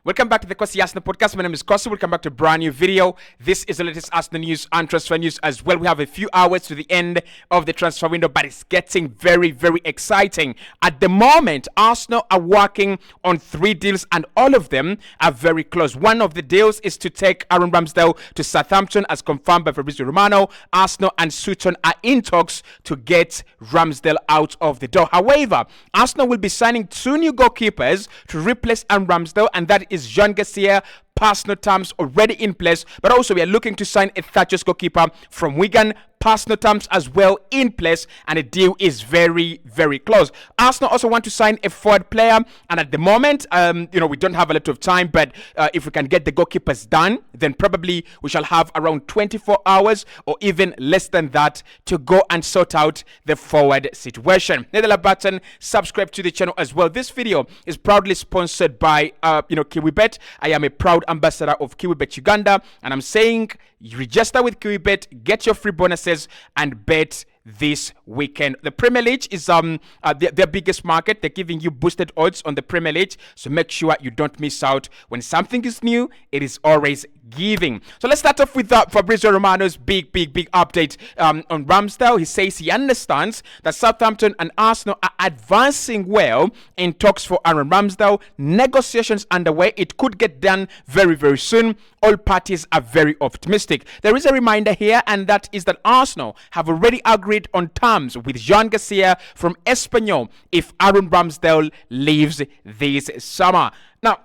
Welcome back to the Garcia podcast. My name is Garcia. Welcome back to a brand new video. This is the latest Arsenal news and transfer news as well. We have a few hours to the end of the transfer window, but it's getting very, very exciting. At the moment, Arsenal are working on 3 deals and all of them are very close. One of the deals is to take Aaron Ramsdale to Southampton as confirmed by Fabrizio Romano. Arsenal and Sutton are in talks to get Ramsdale out of the door. However, Arsenal will be signing 2 new goalkeepers to replace Aaron Ramsdale, and that is Joan Garcia. Personal terms already in place, but also we are looking to sign a third-choice goalkeeper from Wigan. Personal terms as well in place, and the deal is very, very close. Arsenal also want to sign a forward player, and at the moment, we don't have a lot of time, but if we can get the goalkeepers done, then probably we shall have around 24 hours or even less than that to go and sort out the forward situation. Hit the like button, subscribe to the channel as well. This video is proudly sponsored by KiwiBet. I am a proud ambassador of KiwiBet Uganda, and I'm saying register with KiwiBet, get your free bonuses, and bet this weekend. The Premier League is their biggest market. They're giving you boosted odds on the Premier League, so make sure you don't miss out. When something is new, it is always giving. So let's start off with Fabrizio Romano's big update on Ramsdale. He says he understands that Southampton and Arsenal are advancing well in talks for Aaron Ramsdale. Negotiations underway. It could get done very, very soon. All parties are very optimistic. There is a reminder here, and that is that Arsenal have already agreed on terms with Joan Garcia from Espanyol if Aaron Ramsdale leaves this summer. Now,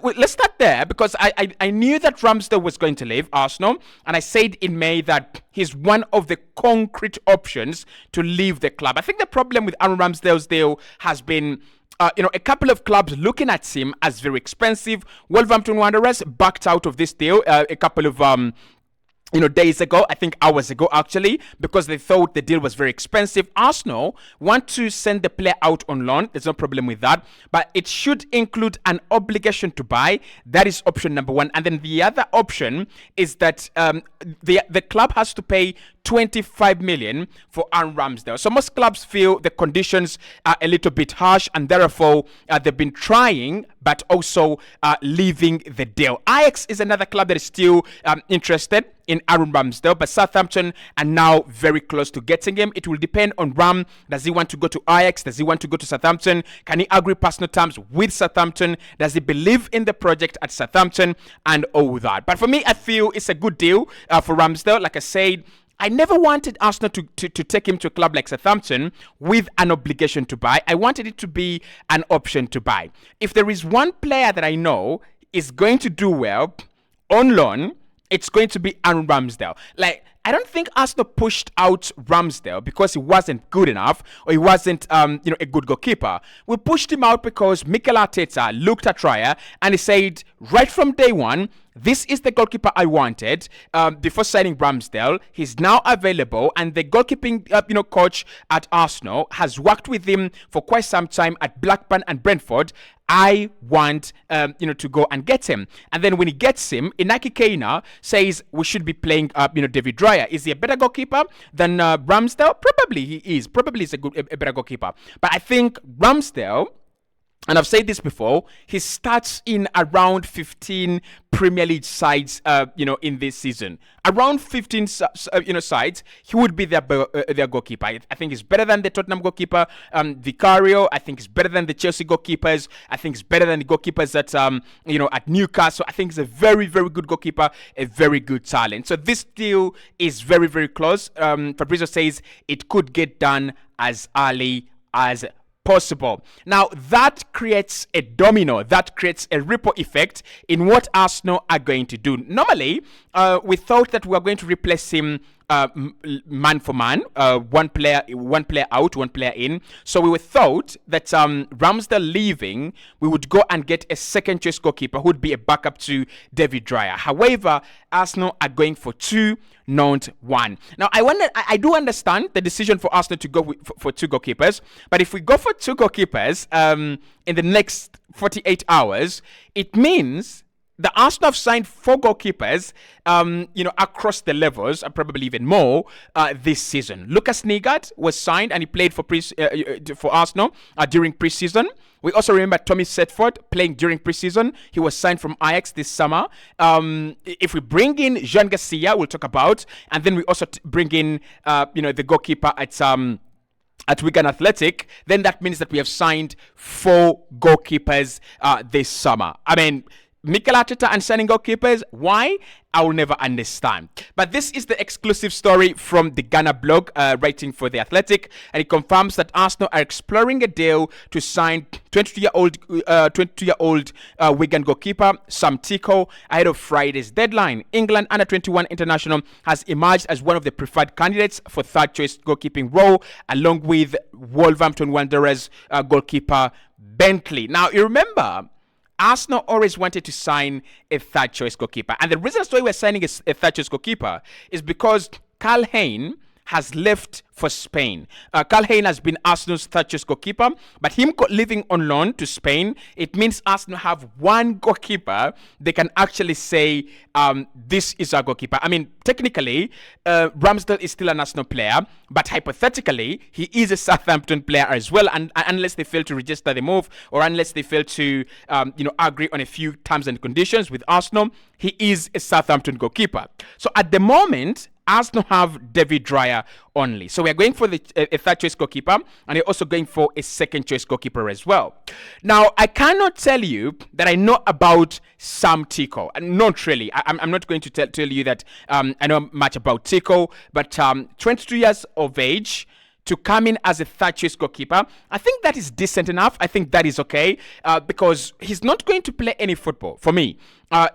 let's start there because I knew that Ramsdale was going to leave Arsenal, and I said in May that he's one of the concrete options to leave the club. I think the problem with Aaron Ramsdale's deal has been a couple of clubs looking at him as very expensive. Wolverhampton Wanderers backed out of this deal a couple of days ago, I think hours ago actually, because they thought the deal was very expensive. Arsenal want to send the player out on loan. There's no problem with that, but it should include an obligation to buy. That is option number 1. And then the other option is that the club has to pay 25 million for Aaron Ramsdale. So most clubs feel the conditions are a little bit harsh, and therefore they've been trying but also leaving the deal. Ajax is another club that is still interested in Aaron Ramsdale, but Southampton are now very close to getting him. It will depend on Ram. Does he want to go to Ajax? Does he want to go to Southampton? Can he agree personal terms with Southampton? Does he believe in the project at Southampton? And all that. But for me, I feel it's a good deal for Ramsdale. Like I said, I never wanted Arsenal to take him to a club like Southampton with an obligation to buy. I wanted it to be an option to buy. If there is one player that I know is going to do well on loan, it's going to be Aaron Ramsdale. I don't think Arsenal pushed out Ramsdale because he wasn't good enough or he wasn't, a good goalkeeper. We pushed him out because Mikel Arteta looked at Raya and he said, right from day one, this is the goalkeeper I wanted before signing Ramsdale. He's now available, and the goalkeeping coach at Arsenal has worked with him for quite some time at Blackburn and Brentford. I want to go and get him. And then when he gets him, Inaki Keina says we should be playing David Raya. Is he a better goalkeeper than Ramsdale? Probably he is. Probably he's a better goalkeeper. But I think Ramsdale, and I've said this before, he starts in around 15 Premier League sides, in this season. Around 15, sides, he would be their goalkeeper. I think he's better than the Tottenham goalkeeper, Vicario. I think he's better than the Chelsea goalkeepers. I think he's better than the goalkeepers at Newcastle. I think he's a very, very good goalkeeper, a very good talent. So this deal is very, very close. Fabrizio says it could get done as early as possible. Now that creates a domino, that creates a ripple effect in what Arsenal are going to do. Normally, we thought that we were going to replace him man for man, one player out, one player in. So we thought that Ramsdale leaving, we would go and get a second choice goalkeeper who would be a backup to David Raya. However, Arsenal are going for 2, not 1. Now I do understand the decision for Arsenal to go for 2 goalkeepers, but if we go for 2 goalkeepers in the next 48 hours, it means the Arsenal have signed 4 goalkeepers, across the levels, and probably even more this season. Lucas Nigard was signed, and he played for Arsenal during preseason. We also remember Tommy Setford playing during preseason. He was signed from Ajax this summer. If we bring in Joan Garcia, we'll talk about, and then we also bring in, the goalkeeper at Wigan Athletic, then that means that we have signed 4 goalkeepers this summer. I mean, Mikel Arteta and signing goalkeepers, why? I will never understand. But this is the exclusive story from the Ghana blog, writing for The Athletic, and it confirms that Arsenal are exploring a deal to sign 22-year-old Wigan goalkeeper Sam Tico ahead of Friday's deadline. England under-21 international has emerged as one of the preferred candidates for third-choice goalkeeping role, along with Wolverhampton Wanderers goalkeeper Bentley. Now, you remember, Arsenal always wanted to sign a third-choice goalkeeper. And the reason why we're signing a third-choice goalkeeper is because Karl Hein has left for Spain. Karl Hein has been Arsenal's third-choice goalkeeper, but him leaving on loan to Spain, it means Arsenal have one goalkeeper they can actually say, this is our goalkeeper. I mean, technically, Ramsdale is still an Arsenal player, but hypothetically, he is a Southampton player as well, and unless they fail to register the move, or unless they fail to, agree on a few terms and conditions with Arsenal, he is a Southampton goalkeeper. So at the moment, Arsenal have David Raya only. So we're going for a third choice goalkeeper, and we're also going for a second choice goalkeeper as well. Now, I cannot tell you that I know about Sam Tico. Not really. I'm not going to tell you that I know much about Tico, but 22 years of age, to come in as a third choice goalkeeper, I think that is decent enough. I think that is okay, because he's not going to play any football for me.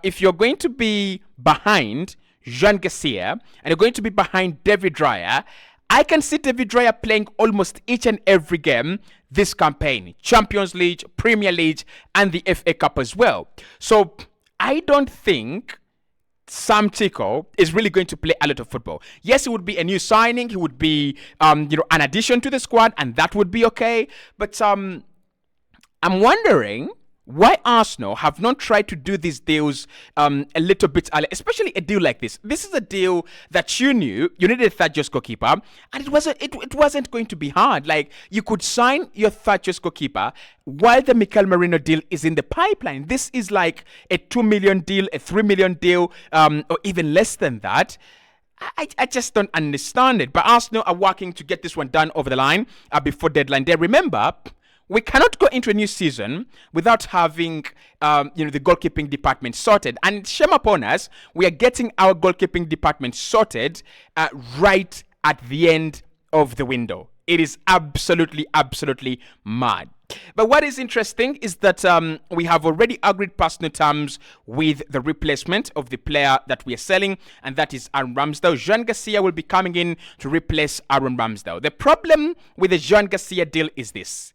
If you're going to be behind Joan Garcia and you're going to be behind David Raya, I can see David Raya playing almost each and every game this campaign. Champions League, Premier League, and the FA Cup as well. So I don't think Sam Tico is really going to play a lot of football. Yes, it would be a new signing. He would be, an addition to the squad, and that would be okay. But I'm wondering why Arsenal have not tried to do these deals a little bit earlier, especially a deal like this. This is a deal that you knew you needed a third choice goalkeeper, and it wasn't going to be hard. Like, you could sign your third choice goalkeeper while the Mikel Merino deal is in the pipeline. This is like a 2 million deal, a 3 million deal, or even less than that. I just don't understand it. But Arsenal are working to get this one done over the line before deadline day. Remember, we cannot go into a new season without having, the goalkeeping department sorted. And shame upon us, we are getting our goalkeeping department sorted right at the end of the window. It is absolutely, absolutely mad. But what is interesting is that we have already agreed personal terms with the replacement of the player that we are selling, and that is Aaron Ramsdale. Joan Garcia will be coming in to replace Aaron Ramsdale. The problem with the Joan Garcia deal is this.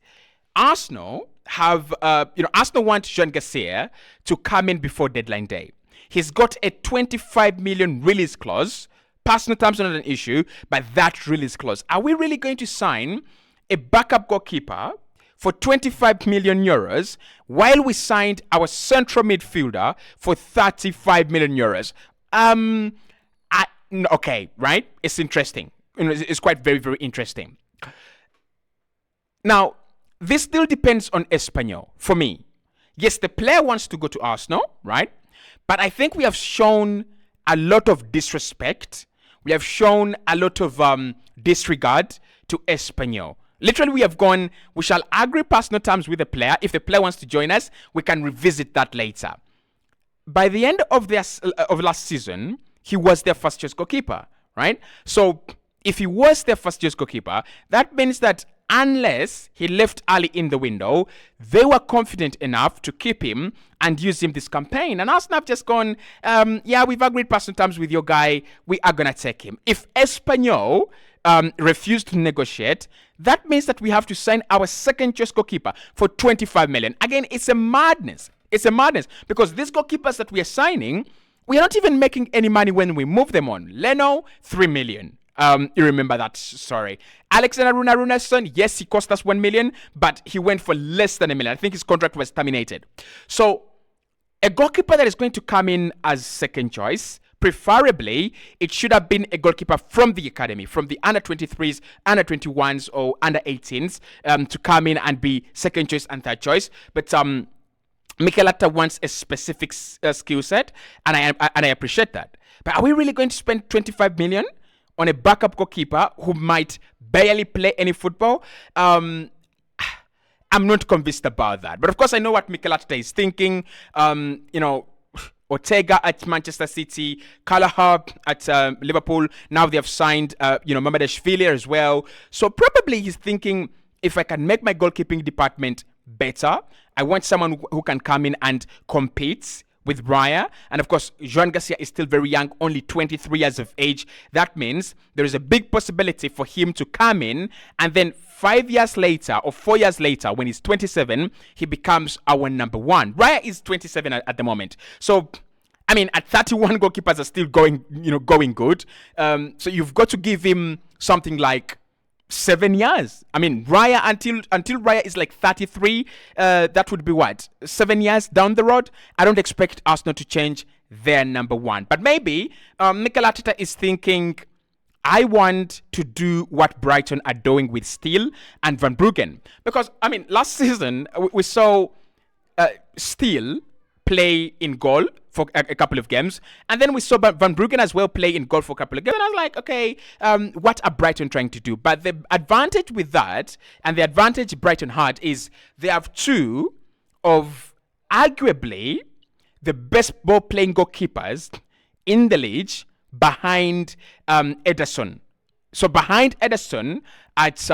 Arsenal want Joan Garcia to come in before deadline day. He's got a 25 million release clause. Personal terms are not an issue, but that release clause. Are we really going to sign a backup goalkeeper for 25 million euros while we signed our central midfielder for 35 million euros? Okay, right? It's interesting. It's quite very, very interesting. Now, this still depends on Espanyol for me. Yes, the player wants to go to Arsenal, right? But I think we have shown a lot of disrespect. We have shown a lot of disregard to Espanyol. Literally, we shall agree personal terms with the player. If the player wants to join us, we can revisit that later. By the end of last season, he was their first choice goalkeeper, right? So if he was their first choice goalkeeper, that means that unless he left early in the window, they were confident enough to keep him and use him this campaign. And Arsenal have just gone, we've agreed personal terms with your guy. We are going to take him. If Espanyol refused to negotiate, that means that we have to sign our second choice goalkeeper for 25 million. Again, it's a madness. It's a madness because these goalkeepers that we are signing, we are not even making any money when we move them on. Leno, 3 million. You remember that, sorry. Alexander Runarsson, yes, he cost us 1 million, but he went for less than 1 million. I think his contract was terminated. So A goalkeeper that is going to come in as second choice, preferably, it should have been a goalkeeper from the academy, from the under 23s, under 21s, or under 18s, to come in and be second choice and third choice. But Mikel Arteta wants a specific skill set, and I appreciate that. But are we really going to spend 25 million on a backup goalkeeper who might barely play any football? I'm not convinced about that. But of course, I know what Mikel Arteta is thinking. Ortega at Manchester City, Callagher at Liverpool. Now they have signed, Mamadashvili as well. So probably he's thinking, if I can make my goalkeeping department better, I want someone who can come in and compete with Raya. And of course, Joan Garcia is still very young, only 23 years of age. That means there is a big possibility for him to come in and then 5 years later or 4 years later, when he's 27, he becomes our number one. Raya is 27 at the moment. So, I mean, at 31, goalkeepers are still going good. So you've got to give him something like 7 years. I mean, Raya until Raya is like 33, that would be what? 7 years down the road. I don't expect Arsenal to change their number one. But maybe Mikel Arteta is thinking, I want to do what Brighton are doing with Steele and Van Bruggen. Because, I mean, last season, we saw Steele play in goal for a couple of games. And then we saw Van Bruggen as well play in goal for a couple of games. And I was like, okay, what are Brighton trying to do? But the advantage with that, and the advantage Brighton had, is they have two of arguably the best ball-playing goalkeepers in the league behind Ederson. So behind Ederson at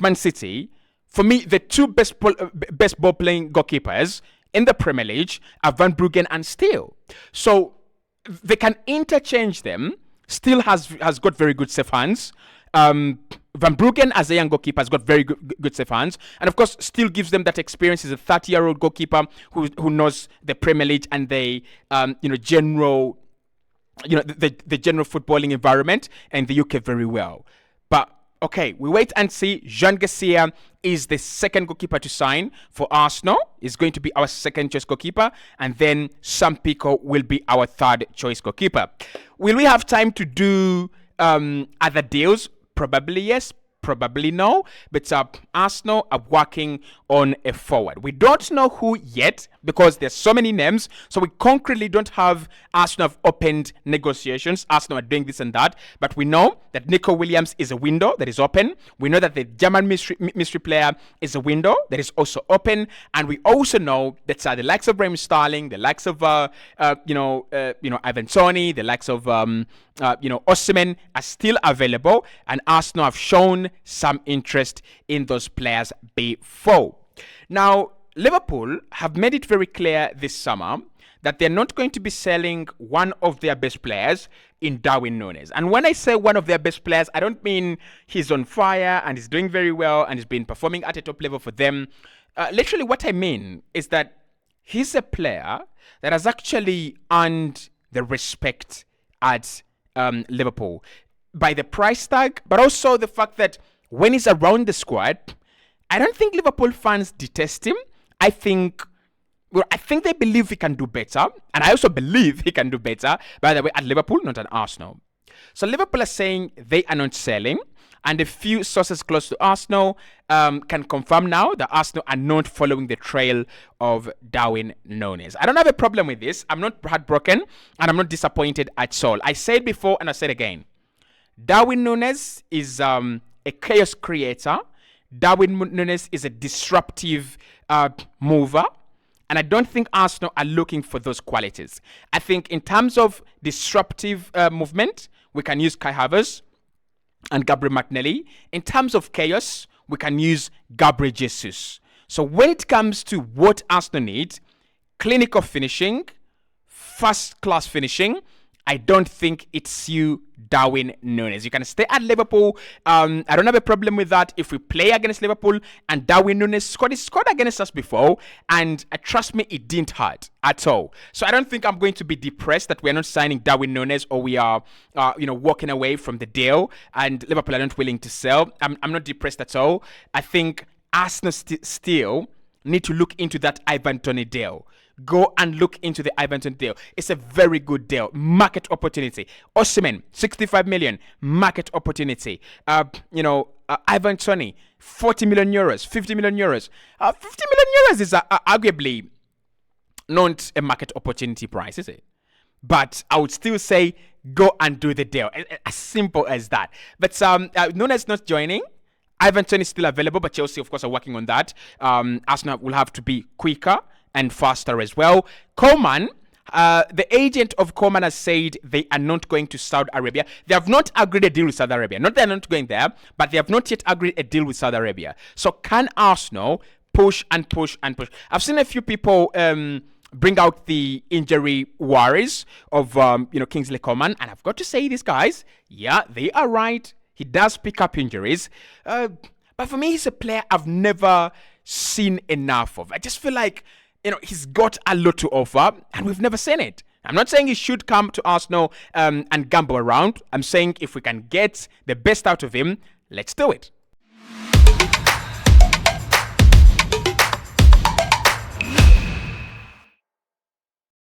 Man City, for me, the two best ball-playing goalkeepers in the Premier League are Van Bruggen and Steele. So they can interchange them. Steele has got very good safe hands. Van Bruggen, as a young goalkeeper, has got very good safe hands. And of course, Steele gives them that experience. He's a 30-year-old goalkeeper who knows the Premier League and the general the general footballing environment in the UK very well. But okay, we wait and see. Joan Garcia is the second goalkeeper to sign for Arsenal. He's going to be our second choice goalkeeper, and then Sam Pico will be our third choice goalkeeper. Will we have time to do other deals? Probably yes, probably no. But Arsenal are working on a forward. We don't know who yet because there's so many names. So we concretely don't have Arsenal have opened negotiations. Arsenal are doing this and that. But we know that Nico Williams is a window that is open. We know that the German mystery player is a window that is also open. And we also know that the likes of Raheem Sterling, the likes of Ivan Toney, the likes of Osimhen are still available, and Arsenal have shown some interest in those players before. Now, Liverpool have made it very clear this summer that they're not going to be selling one of their best players in Darwin Núñez. And when I say one of their best players, I don't mean he's on fire and he's doing very well and he's been performing at a top level for them. Literally what I mean is that he's a player that has actually earned the respect at Liverpool by the price tag, but also the fact that when he's around the squad, I don't think Liverpool fans detest him. I think they believe he can do better, and I also believe he can do better, by the way, at Liverpool, not at Arsenal. So Liverpool are saying they are not selling, and a few sources close to Arsenal can confirm now that Arsenal are not following the trail of Darwin Núñez. I don't have a problem with this. I'm not heartbroken, and I'm not disappointed at all. I said before, and I said again, Darwin Núñez is a chaos creator. Darwin Núñez is a disruptive mover. And I don't think Arsenal are looking for those qualities. I think in terms of disruptive movement, we can use Kai Havertz and Gabriel Martinelli. In terms of chaos, we can use Gabriel Jesus. So when it comes to what Arsenal need, clinical finishing, first-class finishing, I don't think it's you, Darwin Núñez. You can stay at Liverpool. I don't have a problem with that. If we play against Liverpool and Darwin Núñez scored against us before, and trust me, it didn't hurt at all. So I don't think I'm going to be depressed that we're not signing Darwin Núñez, or we are, walking away from the deal, and Liverpool are not willing to sell. I'm not depressed at all. I think Arsenal still need to look into that Ivan Toney deal. go and look into the Ivan Toney deal. It's a very good deal. Market opportunity. Osimhen, 65 million. Market opportunity. Ivan Toney, 40 million euros, 50 million euros. 50 million euros is arguably not a market opportunity price, is it? But I would still say go and do the deal. As simple as that. But Nunes not joining. Ivan Toney is still available, but Chelsea, of course, are working on that. Arsenal will have to be quicker and faster as well. Coman, the agent of Coman has said they are not going to Saudi Arabia. They have not agreed a deal with Saudi Arabia. Not they're not going there, but they have not yet agreed a deal with Saudi Arabia. So can Arsenal push and push and push? I've seen a few people bring out the injury worries of Kingsley Coman, and I've got to say this, guys, yeah, they are right. He does pick up injuries, but for me, he's a player I've never seen enough of. I just feel like he's got a lot to offer, and we've never seen it. I'm not saying he should come to Arsenal and gamble around. I'm saying if we can get the best out of him, let's do it.